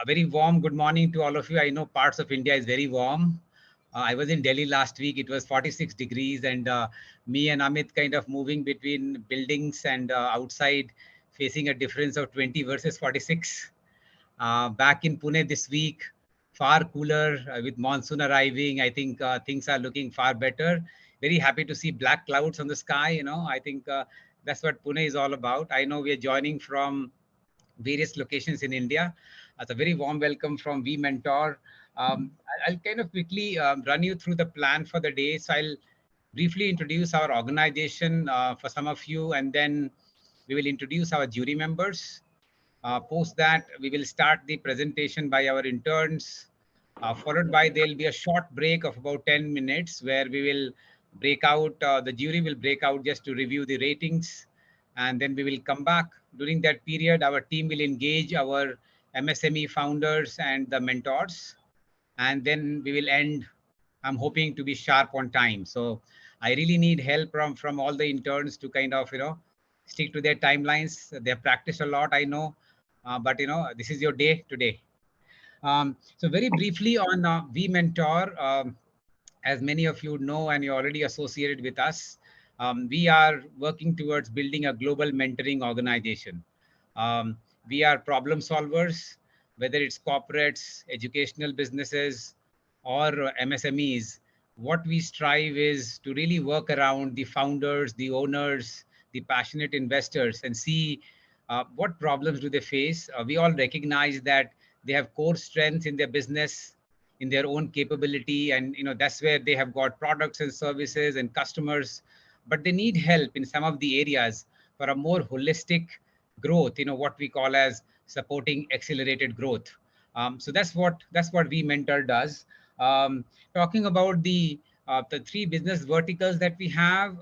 A very warm good morning to all of you. I know parts of India is very warm. I was in Delhi last week. It was 46 degrees, and me and Amit kind of moving between buildings and outside, facing a difference of 20 versus 46. Back in Pune this week, far cooler with monsoon arriving. I think things are looking far better. Very happy to see black clouds on the sky. I think that's what Pune is all about. I know we are joining from various locations in India. It's a very warm welcome from VMentor. I'll kind of quickly run you through the plan for the day. So I'll briefly introduce our organization for some of you, and then we will introduce our jury members. Post that, we will start the presentation by our interns, followed by there'll be a short break of about 10 minutes where we will break out, the jury will break out just to review the ratings. And then we will come back. During that period, our team will engage our MSME founders and the mentors. And then we will end. I'm hoping to be sharp on time. So I really need help from all the interns to kind of, stick to their timelines. They have practiced a lot, I know. But, this is your day today. So very briefly on VMentor, as many of you know and you're already associated with us, we are working towards building a global mentoring organization. We are problem solvers, whether it's corporates, educational businesses, or MSMEs. What we strive is to really work around the founders, the owners, the passionate investors, and see what problems do they face. We all recognize that they have core strengths in their business, in their own capability, and that's where they have got products and services and customers, but they need help in some of the areas for a more holistic growth, what we call as supporting accelerated growth. So that's what VMentor does. Talking about the three business verticals that we have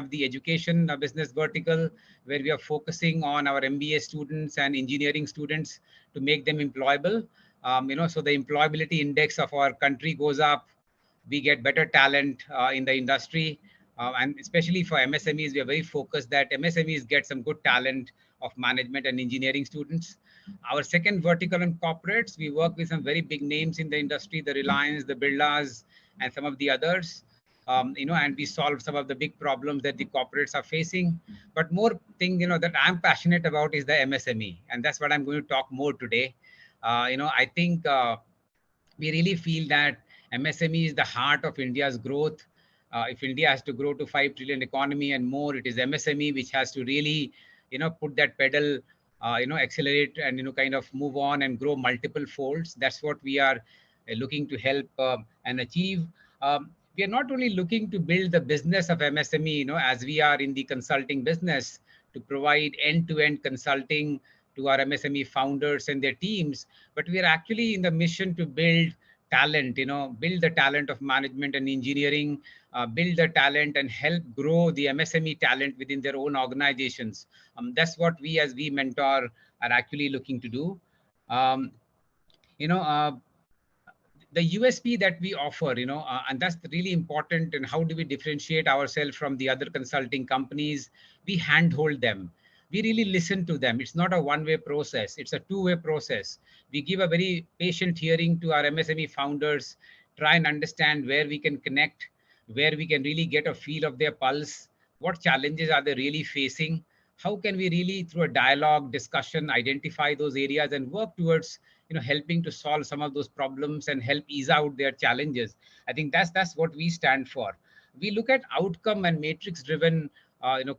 the education business vertical, where we are focusing on our MBA students and engineering students to make them employable. So the employability index of our country goes up. We get better talent in the industry. And especially for MSMEs, we are very focused that MSMEs get some good talent of management and engineering students. Our second vertical in corporates, we work with some very big names in the industry, the Reliance, the Birlas, and some of the others. And we solve some of the big problems that the corporates are facing. But more thing, that I'm passionate about is the MSME, and that's what I'm going to talk more today. I think we really feel that MSME is the heart of India's growth. If India has to grow to 5 trillion economy and more, it is MSME which has to really, put that pedal, accelerate and, kind of move on and grow multiple folds. That's what we are looking to help and achieve. We are not only looking to build the business of MSME, as we are in the consulting business to provide end-to-end consulting to our MSME founders and their teams, but we are actually in the mission to build talent, build the talent of management and engineering, build the talent and help grow the MSME talent within their own organizations. That's what we as VMentor are actually looking to do. Um, you know, uh, the USP that we offer, and that's really important. And how do we differentiate ourselves from the other consulting companies? We handhold them. We really listen to them. It's not a one-way process. It's a two-way process. We give a very patient hearing to our MSME founders, try and understand where we can connect, where we can really get a feel of their pulse. What challenges are they really facing? How can we really, through a dialogue, discussion, identify those areas and work towards helping to solve some of those problems and help ease out their challenges. I think that's what we stand for. We look at outcome and matrix driven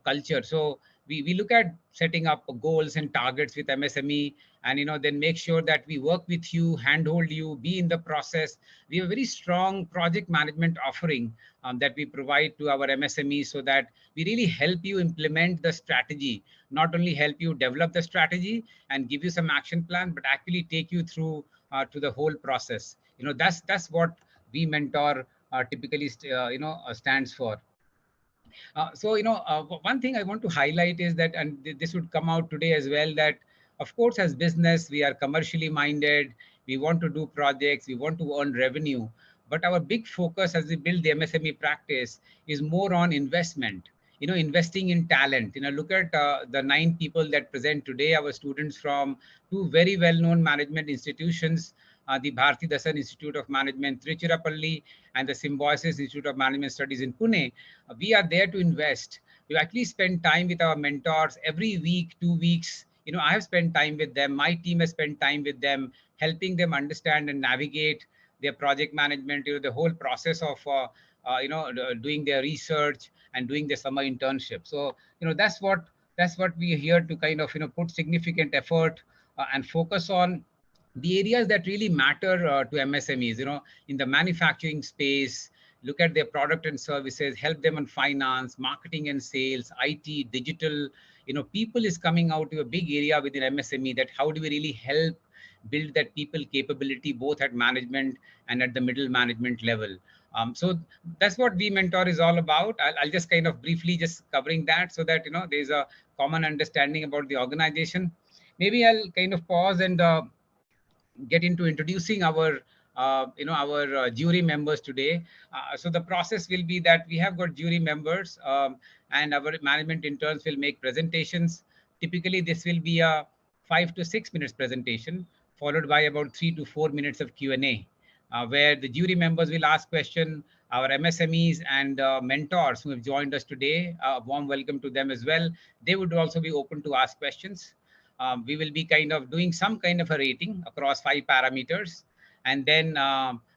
culture. So we look at setting up goals and targets with MSME, and then make sure that we work with you, handhold you, be in the process. We have a very strong project management offering that we provide to our MSME, so that we really help you implement the strategy, not only help you develop the strategy and give you some action plan, but actually take you through to the whole process. That's what VMentor typically stands for. One thing I want to highlight is that, and this would come out today as well, that of course, as business, we are commercially minded. We want to do projects. We want to earn revenue. But our big focus as we build the MSME practice is more on investment. investing in talent. Look at the 9 people that present today, our students from 2 very well-known management institutions, the Bharati Dasan Institute of Management, Trichirappalli, and the Symbiosis Institute of Management Studies in Pune. We are there to invest. We actually spend time with our mentors every week, 2 weeks. I have spent time with them. My team has spent time with them, helping them understand and navigate their project management, the whole process of doing their research and doing the summer internship. So that's what we are here to kind of put significant effort and focus on the areas that really matter to MSMEs. In the manufacturing space, look at their product and services, help them on finance, marketing and sales, IT, digital. People is coming out to a big area within MSME, that how do we really help build that people capability both at management and at the middle management level. So that's what VMentor is all about. I'll just kind of briefly just covering that, so that there's a common understanding about the organization. Maybe I'll kind of pause and get into introducing our jury members today. So the process will be that we have got jury members, and our management interns will make presentations. Typically this will be a 5 to 6 minutes presentation, followed by about 3 to 4 minutes of Q&A, where the jury members will ask question. Our MSMEs and mentors who have joined us today, a warm welcome to them as well. They would also be open to ask questions. We will be kind of doing some kind of a rating across 5 parameters. And then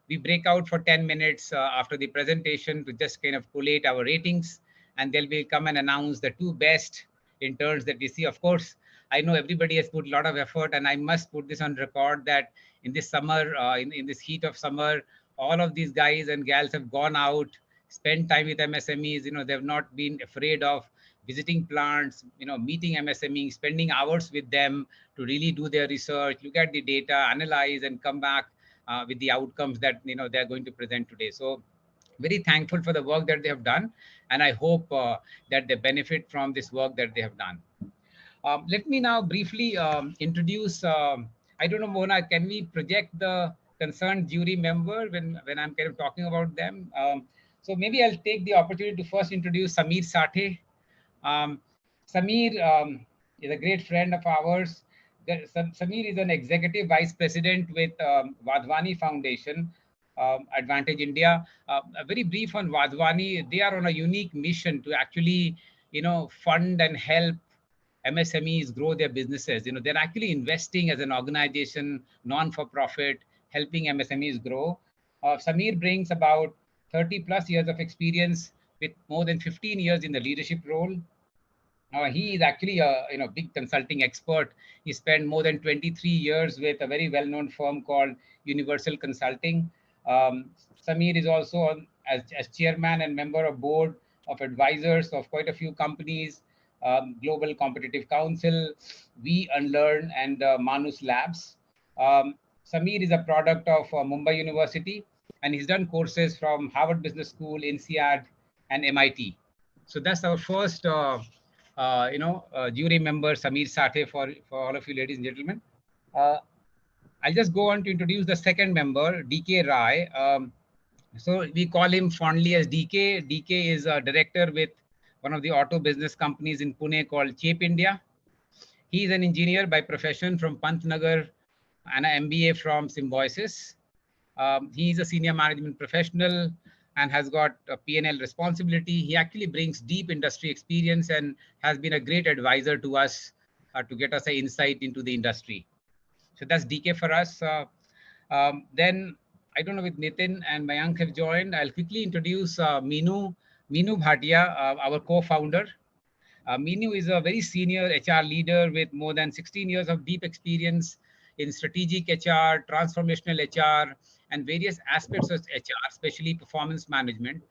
we break out for 10 minutes after the presentation to just kind of collate our ratings. And then we'll come and announce the 2 best interns that we see. Of course, I know everybody has put a lot of effort, and I must put this on record that in this summer, in this heat of summer, all of these guys and gals have gone out, spent time with MSMEs. They've not been afraid of visiting plants, meeting MSMEs, spending hours with them to really do their research, look at the data, analyze, and come back with the outcomes that they're going to present today. So very thankful for the work that they have done, and I hope that they benefit from this work that they have done. Let me now briefly introduce, I don't know, Mona, can we project the concerned jury member when I'm kind of talking about them? So maybe I'll take the opportunity to first introduce Sameer Sathe. Um, Sameer is a great friend of ours. Sameer is an executive vice president with Vadhwani Foundation, Advantage India. A very brief on Vadhwani. They are on a unique mission to actually, fund and help MSMEs grow their businesses. They're actually investing as an organization, non-for-profit, helping MSMEs grow. Sameer brings about 30 plus years of experience with more than 15 years in the leadership role. He is actually a big consulting expert. He spent more than 23 years with a very well-known firm called Universal Consulting. Sameer is also as chairman and member of board of advisors of quite a few companies, Global Competitive Council, We Unlearn, and Manus Labs. Sameer is a product of Mumbai University, and he's done courses from Harvard Business School, INSEAD, and MIT. So that's our first jury member, Sameer Sathe, for all of you ladies and gentlemen. I'll just go on to introduce the second member, DK Rai. So we call him fondly as DK. DK is a director with one of the auto business companies in Pune called Chape India. He is an engineer by profession from Pantnagar and an MBA from Symbiosis. He is a senior management professional and has got a P&L responsibility. He actually brings deep industry experience and has been a great advisor to us to get us an insight into the industry. So that's DK for us. Then I don't know, with Nitin and Mayank have joined, I'll quickly introduce Meenu Bhatia, our co-founder. Meenu is a very senior HR leader with more than 16 years of deep experience in strategic HR, transformational HR, and various aspects of HR, especially performance management.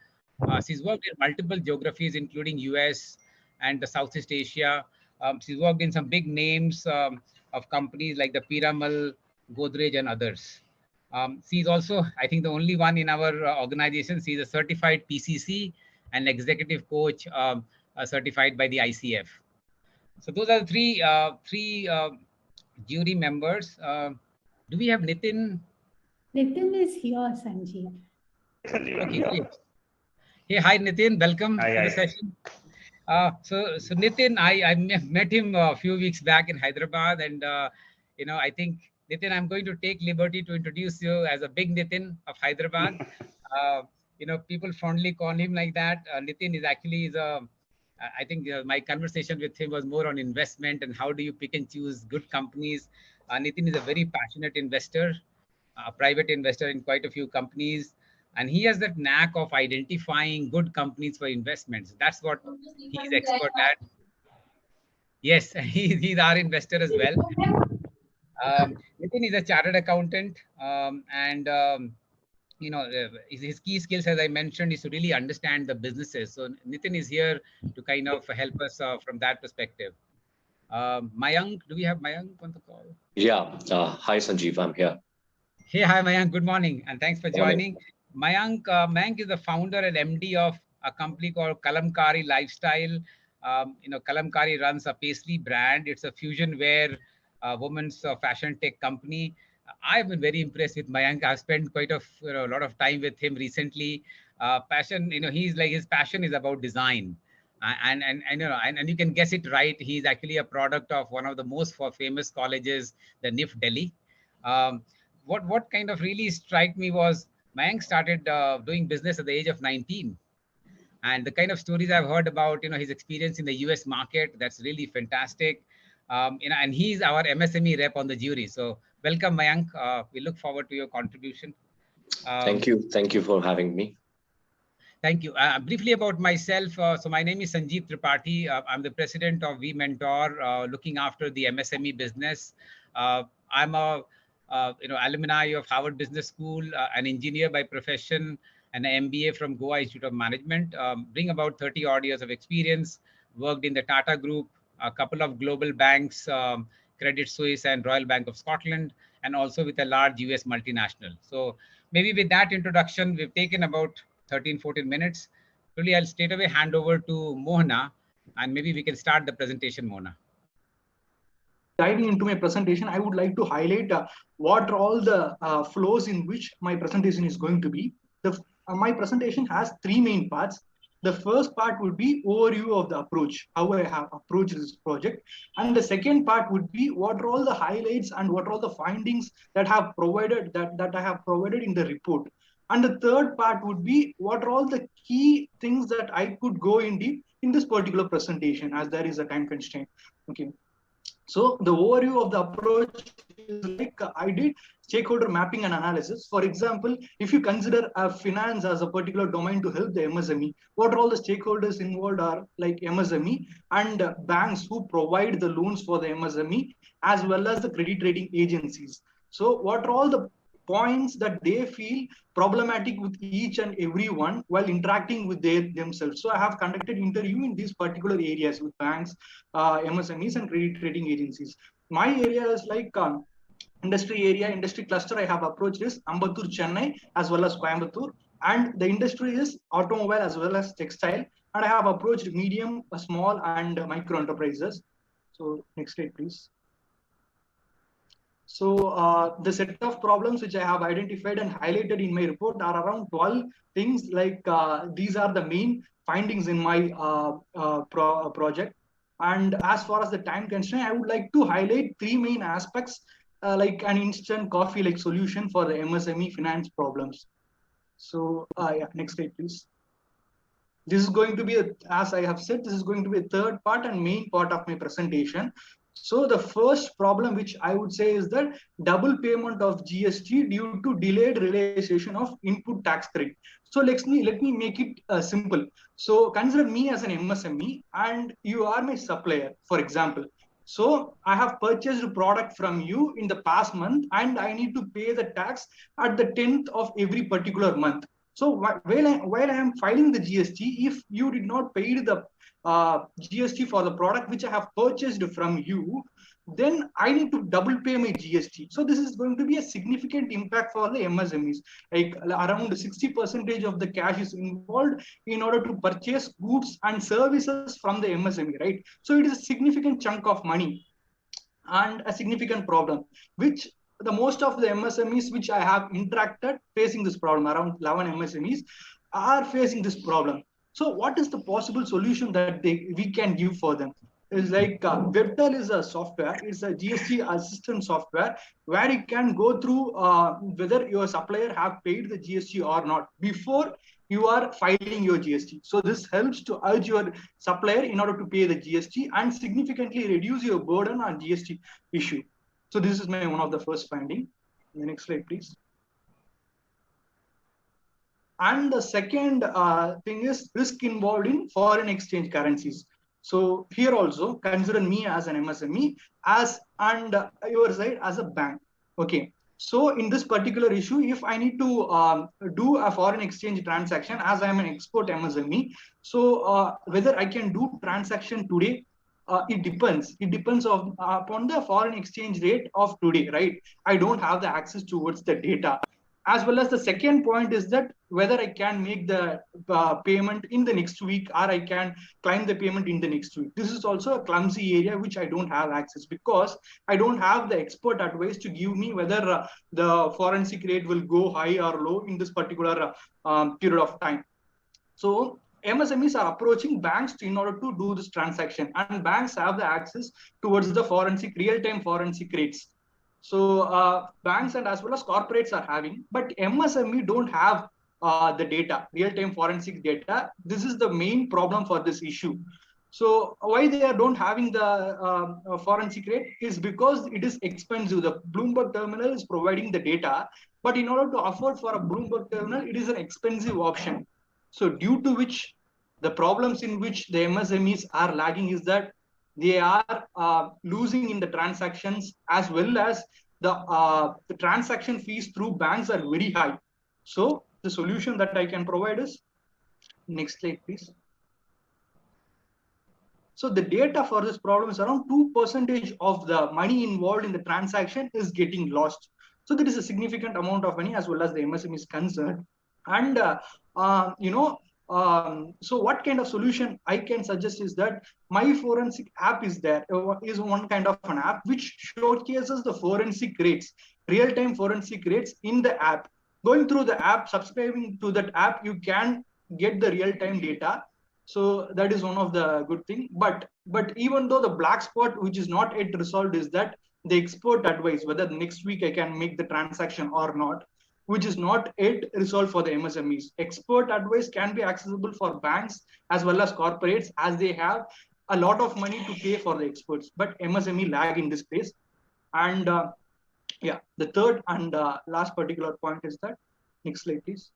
She's worked in multiple geographies, including US and the Southeast Asia. She's worked in some big names of companies like the Piramal, Godrej, and others. She's also, I think, the only one in our organization. She's a certified PCC and executive coach certified by the ICF. So those are the three jury members. Do we have Nitin? Nitin is here, Sanjeev. Okay, great. Hey, hi Nitin, welcome to the session. So Nitin, I met him a few weeks back in Hyderabad, and I think Nitin, I'm going to take liberty to introduce you as a big Nitin of Hyderabad. Uh, people fondly call him like that. Nitin is actually I think my conversation with him was more on investment and how do you pick and choose good companies. Nitin is a very passionate investor, a private investor in quite a few companies, and he has that knack of identifying good companies for investments. That's what he's expert at. Yes, he's our investor as well. Nitin is a chartered accountant, and his key skills, as I mentioned, is to really understand the businesses. So Nitin is here to kind of help us from that perspective. Mayank, do we have Mayank on the call? Yeah. Hi, Sanjeev. I'm here. Hey, hi, Mayank. Good morning, and thanks for Morning. joining. Mayank is the founder and MD of a company called Kalamkari Lifestyle. Kalamkari runs a pastry brand. It's a fusion wear, women's fashion tech company. I've been very impressed with Mayank. I've spent quite a lot of time with him recently. Passion, he's like his passion is about design, and you can guess it right. He's actually a product of one of the most famous colleges, the NIF Delhi. Um, what kind of really struck me was Mayank started doing business at the age of 19, and the kind of stories I've heard about his experience in the US market, that's really fantastic. And he's our MSME rep on the jury. So welcome, Mayank. We look forward to your contribution. Thank you. Thank you for having me. Thank you. Briefly about myself. So my name is Sanjeev Tripathi. I'm the president of VMentor, looking after the MSME business. I'm a alumni of Harvard Business School, an engineer by profession, and an MBA from Goa Institute of Management. Bring about 30 odd years of experience. Worked in the Tata Group, a couple of global banks, Credit Suisse and Royal Bank of Scotland, and also with a large US multinational. So maybe with that introduction, we've taken about 13, 14 minutes. Really, I'll straight away hand over to Mohana, and maybe we can start the presentation, Mohana. Diving into my presentation, I would like to highlight what are all the flows in which my presentation is going to be. My presentation has three main parts. The first part would be overview of the approach, how I have approached this project. And the second part would be what are all the highlights and what are all the findings that have provided that I have provided in the report. And the third part would be what are all the key things that I could go in deep in this particular presentation, as there is a time constraint. Okay. So the overview of the approach is like I did stakeholder mapping and analysis. For example, if you consider finance as a particular domain to help the MSME, what are all the stakeholders involved are like MSME and banks who provide the loans for the MSME, as well as the credit rating agencies. So what are all the points that they feel problematic with each and every one while interacting with themselves. So I have conducted interview in these particular areas with banks, MSMEs and credit rating agencies. My area is like industry cluster I have approached is Ambattur, Chennai, as well as Coimbatore. And the industry is automobile as well as textile. And I have approached medium, small and micro enterprises. So next slide, please. So the set of problems which I have identified and highlighted in my report are around 12 things. Like these are the main findings in my project. And as far as the time constraint, I would like to highlight three main aspects, like an instant coffee like solution for the MSME finance problems. So yeah, next slide, please. This is going to be, as I have said, this is going to be a third part and main part of my presentation. So the first problem which I would say is that double payment of GST due to delayed realization of input tax credit. So let me make it simple. So consider me as an MSME and you are my supplier, for example. So I have purchased a product from you in the past month and I need to pay the tax at the 10th of every particular month. So while I am filing the GST, if you did not pay the GST for the product which I have purchased from you, then I need to double pay my GST. So this is going to be a significant impact for the MSMEs. Like around 60% of the cash is involved in order to purchase goods and services from the MSME, right? So it is a significant chunk of money and a significant problem, which the most of the MSMEs which I have interacted facing this problem, around 11 MSMEs are facing this problem. So what is the possible solution that we can give for them? Is like VMentor is a software. It's a GST assistant software where you can go through whether your supplier have paid the GST or not before you are filing your GST. So this helps to urge your supplier in order to pay the GST and significantly reduce your burden on GST issue. So this is one of the first finding. The next slide, please. And the second thing is risk involved in foreign exchange currencies. So here also consider me as an MSME and your side as a bank. Okay. So in this particular issue, if I need to do a foreign exchange transaction as I am an export MSME, so whether I can do transaction today, it depends. It depends upon the foreign exchange rate of today, right? I don't have the access towards the data. As well as the second point is that whether I can make the payment in the next week or I can claim the payment in the next week. This is also a clumsy area which I don't have access because I don't have the expert advice to give me whether the forensic rate will go high or low in this particular period of time. So MSMEs are approaching banks in order to do this transaction, and banks have the access towards the real-time forensic rates. So banks and as well as corporates are having, but MSME don't have the data, real-time forensic data. This is the main problem for this issue. So why they don't having the forensic rate is because it is expensive. The Bloomberg terminal is providing the data, but in order to afford for a Bloomberg terminal, it is an expensive option. So due to which the problems in which the MSMEs are lagging is that they are losing in the transactions, as well as the transaction fees through banks are very high. So the solution that I can provide is, next slide, please. So the data for this problem is around 2% of the money involved in the transaction is getting lost. So there is a significant amount of money as well as the MSME is concerned. And, so what kind of solution I can suggest is that my forensic app is there, is one kind of an app which showcases the forensic rates, real-time forensic rates in the app. Going through the app, subscribing to that app, you can get the real-time data. So that is one of the good thing. But even though the black spot, which is not yet resolved, is that the expert advice, whether next week I can make the transaction or not, which is not yet resolved for the MSMEs. Expert advice can be accessible for banks as well as corporates, as they have a lot of money to pay for the experts, but MSME lag in this space. And yeah, the third and last particular point is that, next slide, please.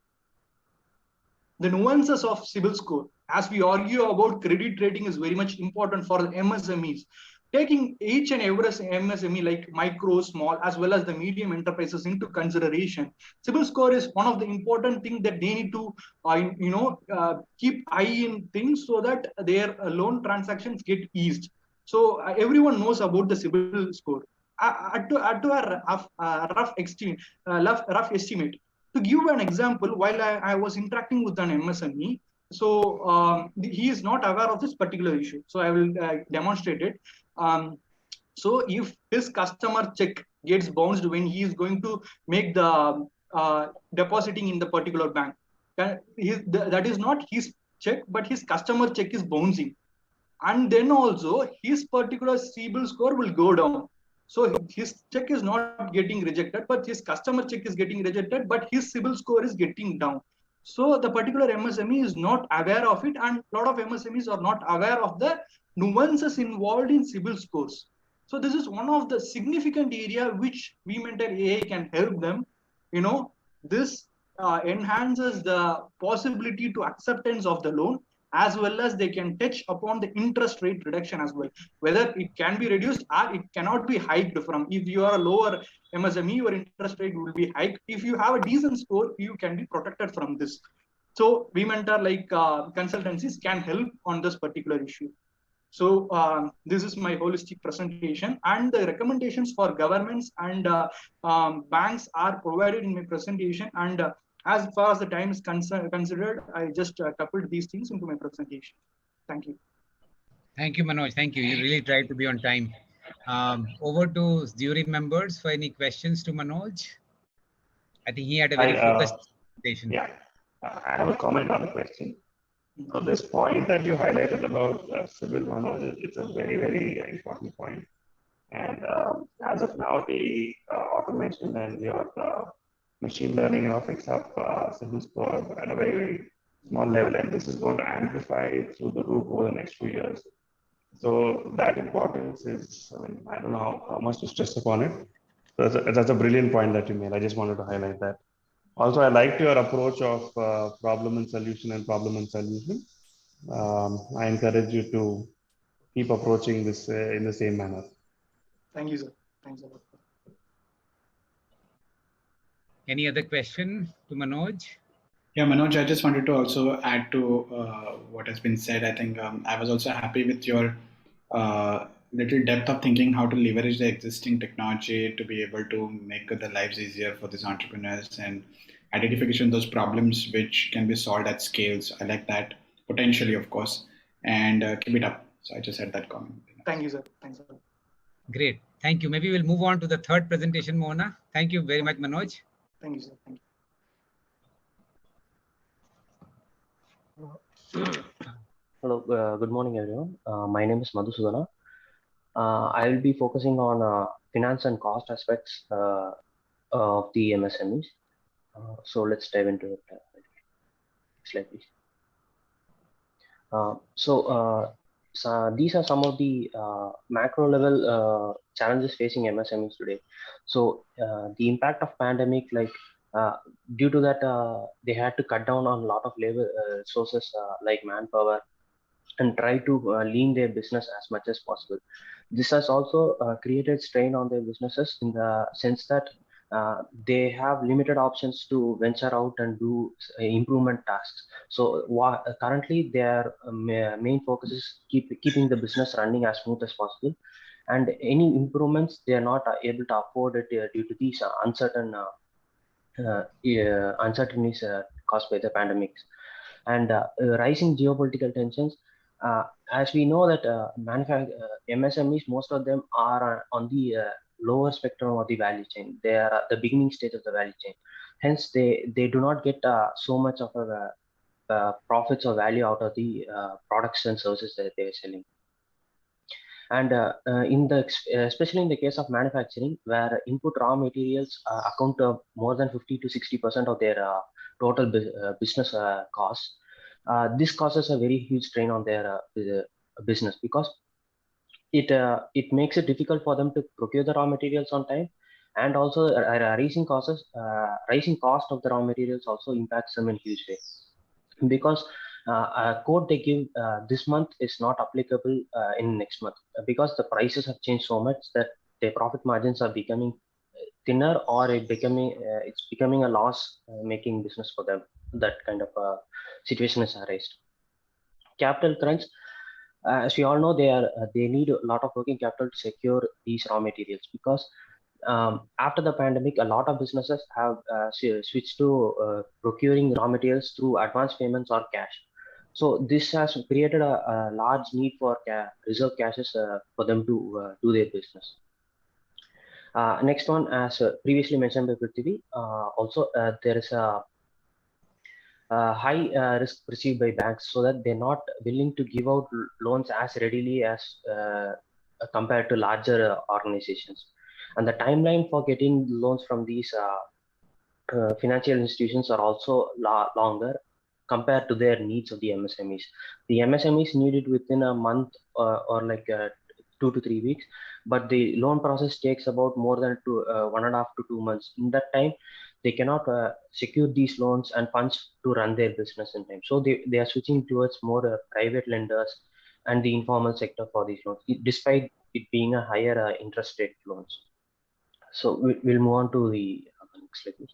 The nuances of CIBIL score, as we argue about credit rating, is very much important for the MSMEs. Taking each and every MSME like micro, small, as well as the medium enterprises into consideration, CIBIL score is one of the important things that they need to, keep eye in things so that their loan transactions get eased. So everyone knows about the CIBIL score. To a rough estimate. To give an example, while I was interacting with an MSME, so he is not aware of this particular issue. So I will demonstrate it. So if his customer check gets bounced when he is going to make the depositing in the particular bank, that is not his check, but his customer check is bouncing. And then also his particular CIBIL score will go down. So his check is not getting rejected, but his customer check is getting rejected, but his CIBIL score is getting down. So the particular MSME is not aware of it, and a lot of MSMEs are not aware of the nuances involved in CIBIL scores. So this is one of the significant area which VMentor.ai can help them. This enhances the possibility to acceptance of the loan, as well as they can touch upon the interest rate reduction as well. Whether it can be reduced or it cannot be hiked from. If you are a lower MSME, your interest rate will be hiked. If you have a decent score, you can be protected from this. So VMentor like consultancies can help on this particular issue. So this is my holistic presentation, and the recommendations for governments and banks are provided in my presentation. And as far as the time is considered, I just coupled these things into my presentation. Thank you. Thank you, Manoj. Thank you. You really tried to be on time. Over to jury members for any questions to Manoj. I think he had a very focused presentation. Yeah, I have a comment on the question. So this point that you highlighted about civil Manoj, it's a very, very important point. And as of now, the automation and your machine learning picks up civil score at a very, very small level, and this is going to amplify through the roof over the next few years. So that importance is, I mean, I don't know how much to stress upon it. So that's a brilliant point that you made. I just wanted to highlight that. Also, I liked your approach of problem and solution and problem and solution. I encourage you to keep approaching this in the same manner. Thank you, sir. Thanks a lot. Any other question to Manoj? Yeah, Manoj, I just wanted to also add to what has been said. I think I was also happy with your little depth of thinking how to leverage the existing technology to be able to make the lives easier for these entrepreneurs and identification of those problems which can be solved at scales. I like that potentially, of course, and keep it up. So I just had that comment. Thank you, sir. Thanks a lot. Great. Thank you. Maybe we'll move on to the third presentation, Mona. Thank you very much, Manoj. Thank you, sir. Thank you. Hello, good morning, everyone. My name is Madhusudana. I will be focusing on finance and cost aspects of the MSMEs. So let's dive into it. Next slide, please. So these are some of the macro level challenges facing MSMEs today. So the impact of pandemic, like due to that, they had to cut down on a lot of labor sources like manpower, and try to lean their business as much as possible. This has also created strain on their businesses in the sense that they have limited options to venture out and do improvement tasks. So currently their main focus is keeping the business running as smooth as possible. And any improvements, they are not able to afford it due to these uncertainties caused by the pandemics. And rising geopolitical tensions. As we know that MSMEs, most of them are on the lower spectrum of the value chain. They are at the beginning stage of the value chain. Hence, they do not get so much of a profits or value out of the products and services that they are selling. And especially in the case of manufacturing, where input raw materials account to more than 50 to 60% of their total business costs. This causes a very huge strain on their business, because it makes it difficult for them to procure the raw materials on time, and also rising cost of the raw materials also impacts them in huge way, because a quote they give this month is not applicable in next month, because the prices have changed so much that their profit margins are becoming thinner, or it's becoming a loss making business for them. That kind of situation is raised. Capital crunch, as we all know, they need a lot of working capital to secure these raw materials, because after the pandemic, a lot of businesses have switched to procuring raw materials through advance payments or cash. So this has created a large need for reserve cashes for them to do their business. Next one, as previously mentioned by Prithvi, also there is a high risk perceived by banks, so that they're not willing to give out loans as readily as compared to larger organizations. And the timeline for getting loans from these financial institutions are also longer compared to their needs of the MSMEs. The MSMEs need it within a month or like 2 to 3 weeks, but the loan process takes about more than 1.5 to 2 months. In that time, they cannot secure these loans and funds to run their business in time. So they are switching towards more private lenders and the informal sector for these loans, despite it being a higher interest rate loans. So we'll move on to the next slide, please.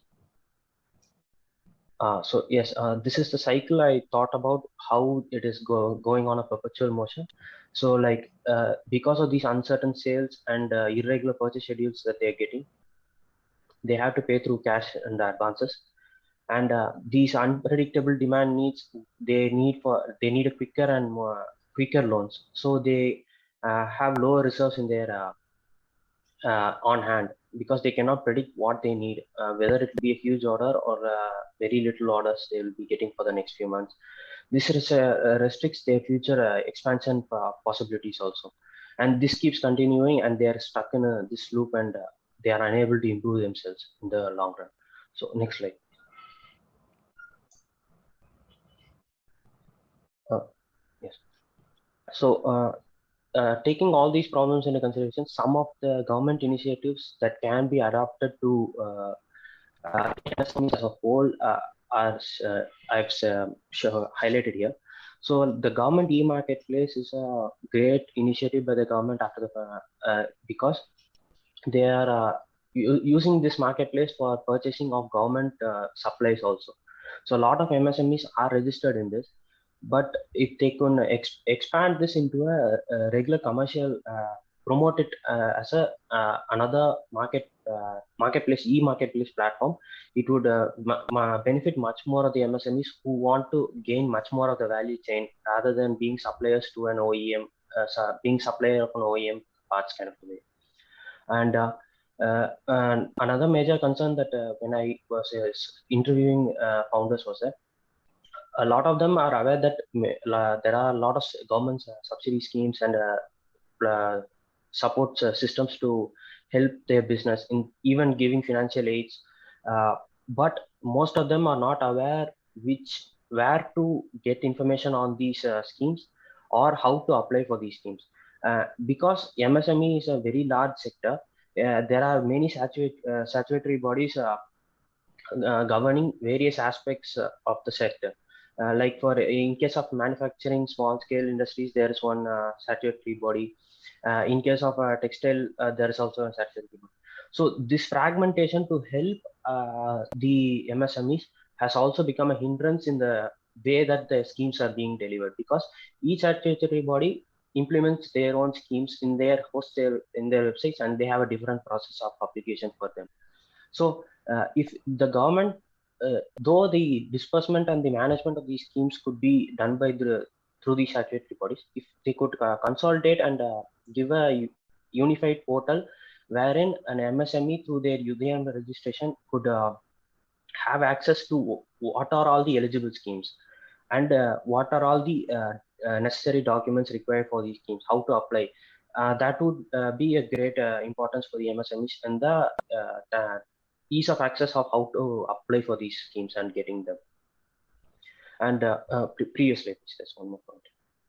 So yes, this is the cycle I thought about, how it is going on a perpetual motion. So like because of these uncertain sales and irregular purchase schedules that they're getting, they have to pay through cash and advances. And these unpredictable demand needs, they need a quicker loans. So they have lower reserves in their on hand, because they cannot predict what they need, whether it will be a huge order or very little orders they will be getting for the next few months. This restricts their future expansion possibilities also. And this keeps continuing, and they are stuck in this loop, and they are unable to improve themselves in the long run. So next slide. Yes. So taking all these problems into consideration, some of the government initiatives that can be adopted to MSMEs as a whole are I've highlighted here. So the government e-marketplace is a great initiative by the government after the because they are using this marketplace for purchasing of government supplies also. So a lot of MSMEs are registered in this, but if they can expand this into a regular commercial, promote it as a another marketplace, e-marketplace platform, it would benefit much more of the MSMEs who want to gain much more of the value chain rather than being suppliers to an OEM, being supplier of an OEM parts kind of way. And another major concern that when I was interviewing founders was that a lot of them are aware that there are a lot of government subsidy schemes and support systems to help their business in even giving financial aids, but most of them are not aware where to get information on these schemes or how to apply for these schemes. Because MSME is a very large sector, there are many statutory bodies governing various aspects of the sector. Like in case of manufacturing small scale industries, there is one statutory body. In case of textile, there is also a statutory body. So this fragmentation to help the MSMEs has also become a hindrance in the way that the schemes are being delivered, because each statutory body implements their own schemes in their websites, and they have a different process of application for them. So if the government, though the disbursement and the management of these schemes could be done by through these statutory bodies, if they could consolidate and give a unified portal wherein an MSME through their UDM registration could have access to what are all the eligible schemes and what are all the necessary documents required for these schemes, how to apply. That would be a great importance for the MSMEs and the ease of access of how to apply for these schemes and getting them. And previously, there's one more point.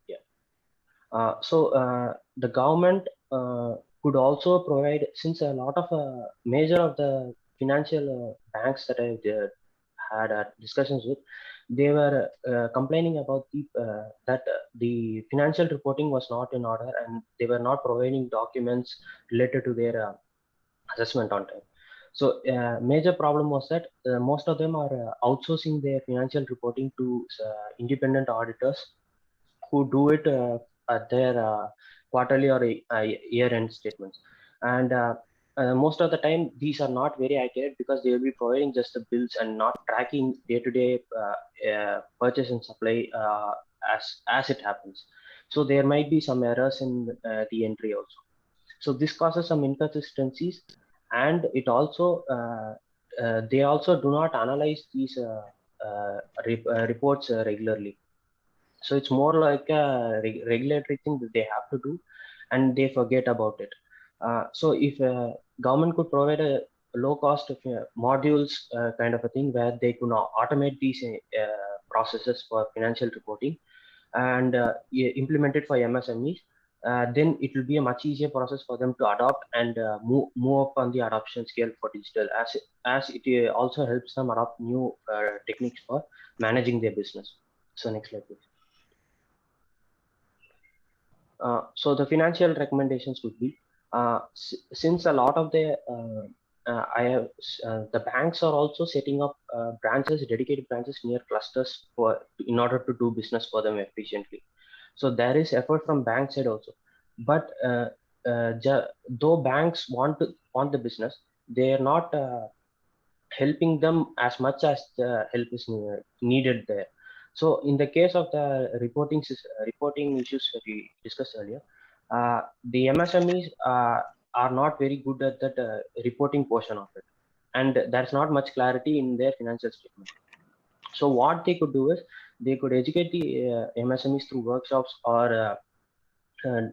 Yeah. So the government could also provide, since a lot of major of the financial banks that I had discussions with, they were complaining about that the financial reporting was not in order, and they were not providing documents related to their assessment on time. So major problem was that most of them are outsourcing their financial reporting to independent auditors who do it at their quarterly or year-end statements. And most of the time, these are not very accurate because they will be providing just the bills and not tracking day-to-day purchase and supply as it happens. So there might be some errors in the entry also. So this causes some inconsistencies, and it also they also do not analyze these reports regularly. So it's more like a regulatory thing that they have to do, and they forget about it. So if government could provide a low cost of modules kind of a thing where they could automate these processes for financial reporting and implement it for MSMEs, then it will be a much easier process for them to adopt and move up on the adoption scale for digital, as it also helps them adopt new techniques for managing their business. So next slide, please. So the financial recommendations would be, since a lot of the the banks are also setting up branches, dedicated branches near clusters in order to do business for them efficiently. So there is effort from bank side also, but though banks want the business, they are not helping them as much as the help is needed there. So in the case of the reporting issues that we discussed earlier, the MSMEs are not very good at that reporting portion of it, and there's not much clarity in their financial statement. So what they could do is, they could educate the MSMEs through workshops or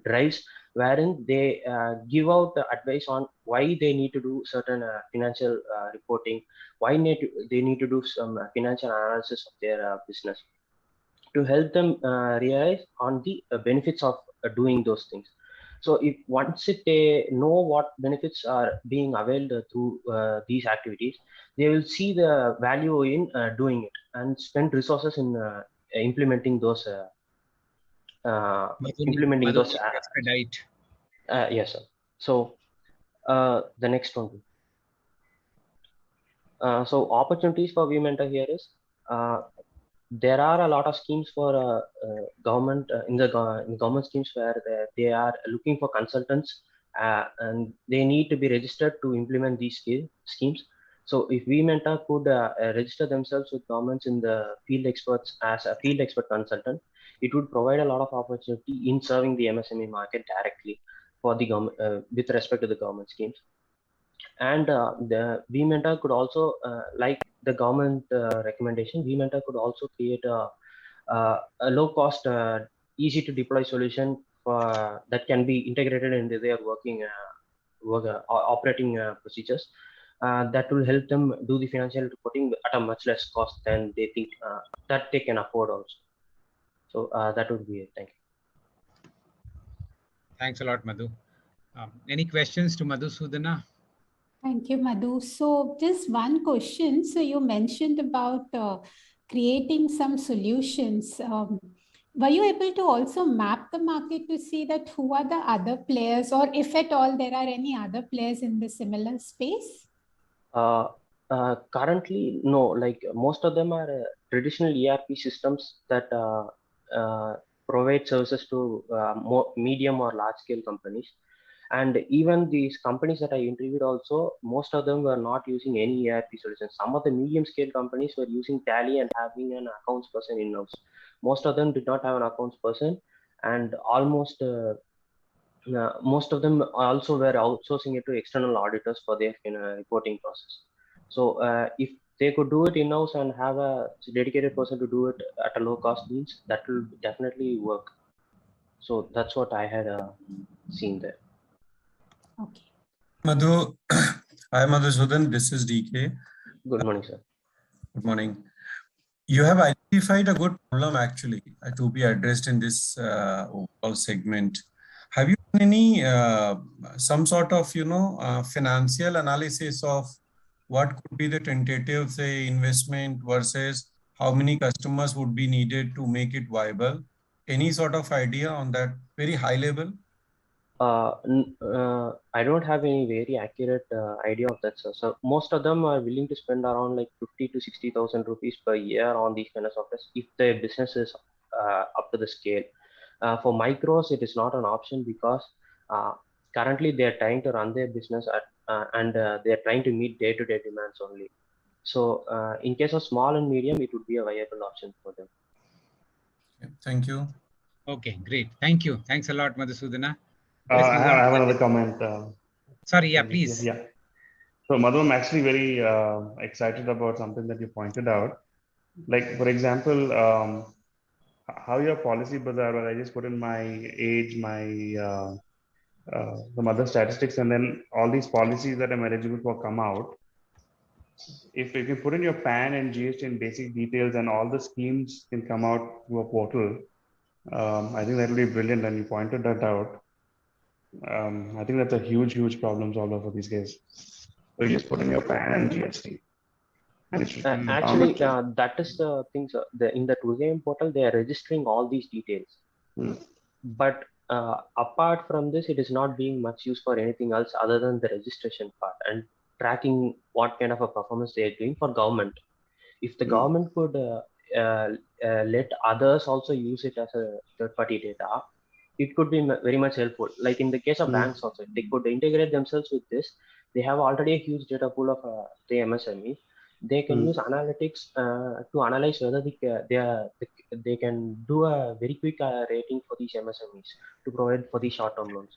drives wherein they give out the advice on why they need to do certain financial reporting, why they need to do some financial analysis of their business, to help them realize on the benefits of doing those things. So if once they know what benefits are being availed through these activities, they will see the value in doing it and spend resources in implementing those implementing those. Expedite. Yes, sir. So the next one. So opportunities for VMentor here is there are a lot of schemes for government in government schemes where they are looking for consultants and they need to be registered to implement these schemes. So if VMentor could register themselves with governments in the field experts as a field expert consultant, it would provide a lot of opportunity in serving the MSME market directly for the government with respect to the government schemes. And the VMentor could also, like the government recommendation, VMentor could also create a low-cost, easy to deploy solution for that can be integrated into their operating procedures. That will help them do the financial reporting at a much less cost than they think that they can afford also. So that would be it. Thank you. Thanks a lot, Madhu. Any questions to Madhusudana? Thank you, Madhu. So just one question. So you mentioned about creating some solutions. Were you able to also map the market to see that who are the other players, or if at all there are any other players in the similar space? Currently, no. Like most of them are traditional ERP systems that provide services to more medium or large scale companies. And even these companies that I interviewed also, most of them were not using any ERP solutions. Some of the medium scale companies were using Tally and having an accounts person in-house. Most of them did not have an accounts person, and almost most of them also were outsourcing it to external auditors for their reporting process. So if they could do it in-house and have a dedicated person to do it at a low cost means, that will definitely work. So that's what I had seen there. Okay. Madhu, hi Madhusudan, this is DK. Good morning, sir. Good morning. You have identified a good problem actually to be addressed in this overall segment. Have you done any some sort of financial analysis of what could be the tentative say investment versus how many customers would be needed to make it viable? Any sort of idea on that very high level? I don't have any very accurate idea of that, sir. So most of them are willing to spend around like 50 to 60,000 rupees per year on these kind of software if their business is up to the scale. For micros, it is not an option because currently they are trying to run their business and they are trying to meet day-to-day demands only. So in case of small and medium, it would be a viable option for them. Okay, thank you. Okay, great. Thank you. Thanks a lot, Madhusudana. I have another comment. Sorry, yeah, please. Yeah. So Madhu, I'm actually very excited about something that you pointed out. Like, for example, how your policy bazaar, where I just put in my age, my some other statistics, and then all these policies that I'm eligible for come out. If you can put in your PAN and GST and basic details, and all the schemes can come out through a portal, I think that will be brilliant. And you pointed that out. I think that's a huge problem all over these days. So you just put in your PAN and GST. Actually, that is the thing, sir. In the tourism portal, they are registering all these details. But apart from this, it is not being much used for anything else other than the registration part and tracking what kind of a performance they are doing for government. If the government could let others also use it as a third-party data, it could be very much helpful. Like in the case of banks also, they could integrate themselves with this. They have already a huge data pool of the MSME. They can use analytics to analyze whether they can do a very quick rating for these MSMEs to provide for these short-term loans.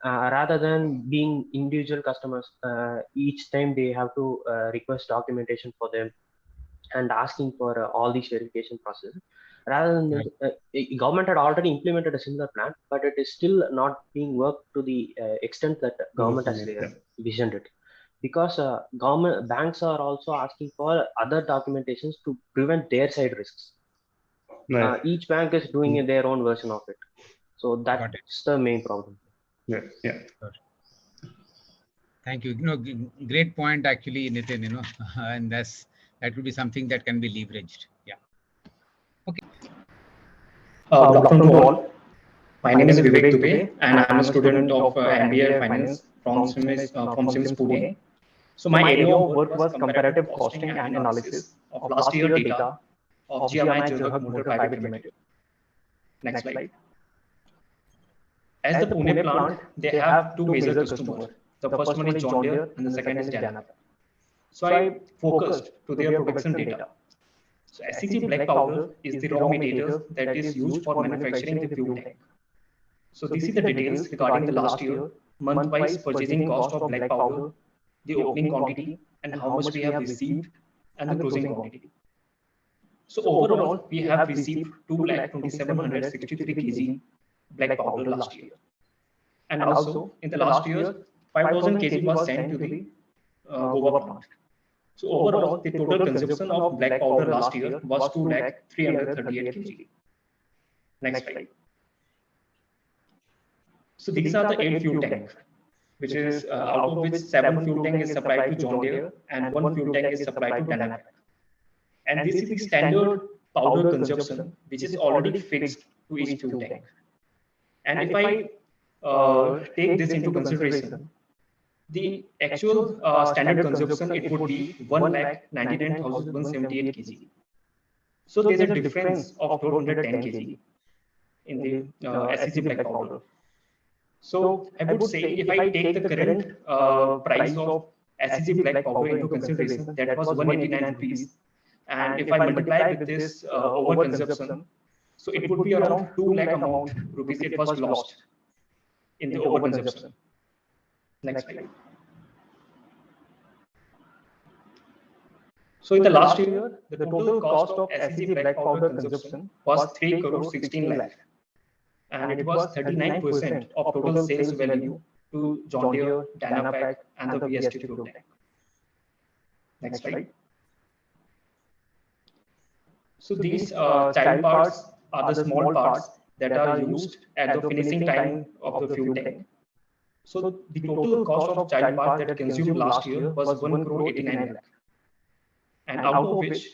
Rather than being individual customers, each time they have to request documentation for them and asking for all these verification processes. Rather than this, government had already implemented a similar plan, but it is still not being worked to the extent that government has visioned it. Because government banks are also asking for other documentations to prevent their side risks. Each bank is doing their own version of it, so that's the main problem. Yeah. Thank you. Great point actually, Nitin. And that will be something that can be leveraged. Yeah. Okay. Good afternoon to all. My name is Vivek Dubey, and I'm a student of MBA Finance from SIMS Pune. So my area of work was comparative costing and analysis of last year data of GMI Jurhak Motor Private Limited. Next slide. As the Pune plant, they have two major customers. The first one is John Deere and the second is Janap. So I focused to their production data. So SCG black powder is the raw material that is used for manufacturing the fuel tank. So this is the details regarding the last year, month-wise purchasing cost of black powder, the opening quantity, and how much we have received, and the closing quantity. So overall, we have received 2,27,63 kg black powder last year. And also, in the last year, 5,000 kg was sent to the Goa plant. So overall, the total consumption of black powder last year was 2,338 kg. Next slide. So these are the 8 fuel tanks, which is out of which 7 fuel tank is supplied to John Deere and 1 fuel tank is supplied to Janap. And this is the standard powder consumption, which is already fixed to each fuel tank. And if I take this into consideration, the actual standard consumption, it would be 1,99,178 kg. So there's a difference of 410 kg in the SCG black powder. So I would say if I take the current price of SCG black powder into consideration, that was 189 rupees. And if I multiply with this overconsumption, so it would be around 2 lakh amount rupees it was lost in the overconsumption. Next slide. So in the last year, the total cost of SCG black powder consumption was 3 crore 16 lakh. And it was 39% of total sales value to John Deere, Dynapack, and the VST fuel tank. Next slide. So these child parts are the small parts that are used at the finishing time of the fuel tank. So the total cost of child parts that consumed last year was 1 crore 89 lakh. And out of which,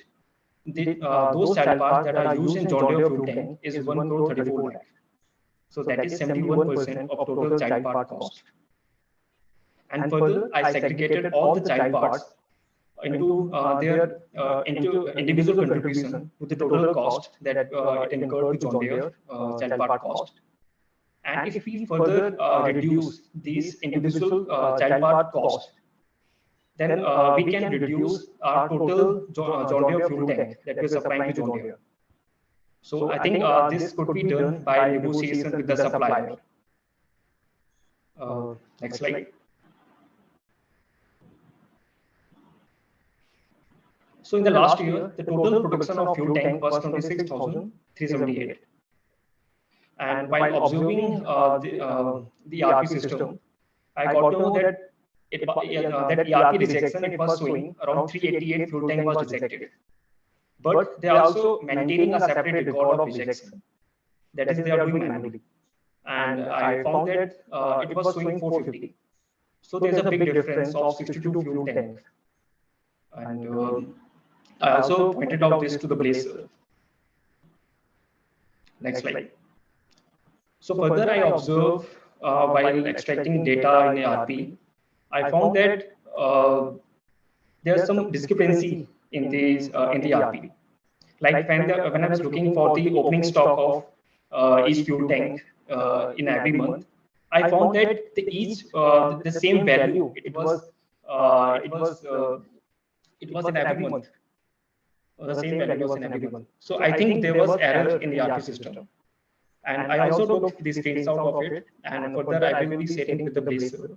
those child parts that are used in John Deere fuel tank is 1 crore 34 lakh. So that is 71% of total child part cost. And further, I segregated all the child parts into their individual contribution to the total cost that it incurred to John Deere child part cost. And if we further reduce these individual child part cost, then we can reduce our total John Deere fuel tank that we are supplying to John Deere. So I think this could be done by negotiation with the supplier. Next slide. So in the last year, the total production of fuel tank was 26,378. And while observing the ERP system, I got to know that that ERP rejection, it was showing around 388 fuel tank was rejected. But they are also maintaining a separate record of rejection. That is, they are doing manually. And I found that it was showing 450. So there's a big difference of 62 fuel tanks. And I also pointed out this to the blazer. Next slide. So further, I observed while extracting data in ERP, I found that there's some discrepancy in these in the ERP. Like when I was looking for the opening stock of each fuel tank in every month, I found that the same value it was in every month. The same value was in every month. So I think there was error in the ERP system. And I also took the screenshots of it, and further I will be sharing with the blazer.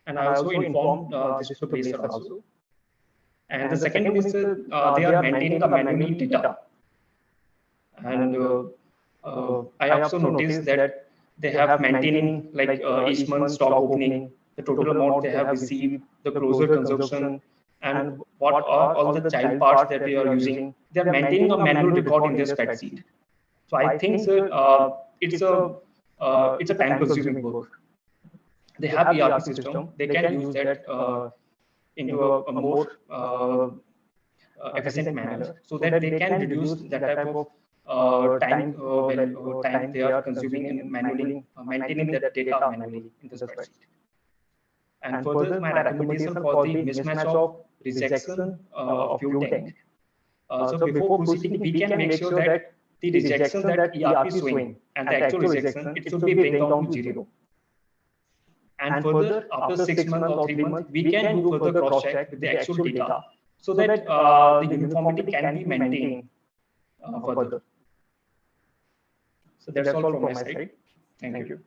And I also informed this to the blazer also. And the second one is they are maintaining a manual data. And I also noticed that they have maintaining like each month stock opening, the total amount they have received, the closure consumption, and what are all the child parts that they are using. They are maintaining a manual record in their spreadsheet. So I think, sir, it's a time-consuming work. They have ERP system. They can use that into a more efficient manner, so that they can reduce that type of time they are consuming in maintaining that data manually in the spreadsheet. And further, my recommendation for the mismatch of rejection of fuel tank. So before proceeding, we can make sure that the rejection that ERP is showing and the actual rejection, it should be bring down to 0. And further, after 6 months or 3 months, we can do further cross-check with the actual data, so that the uniformity can be maintained further. So that's all from my side. Thank you.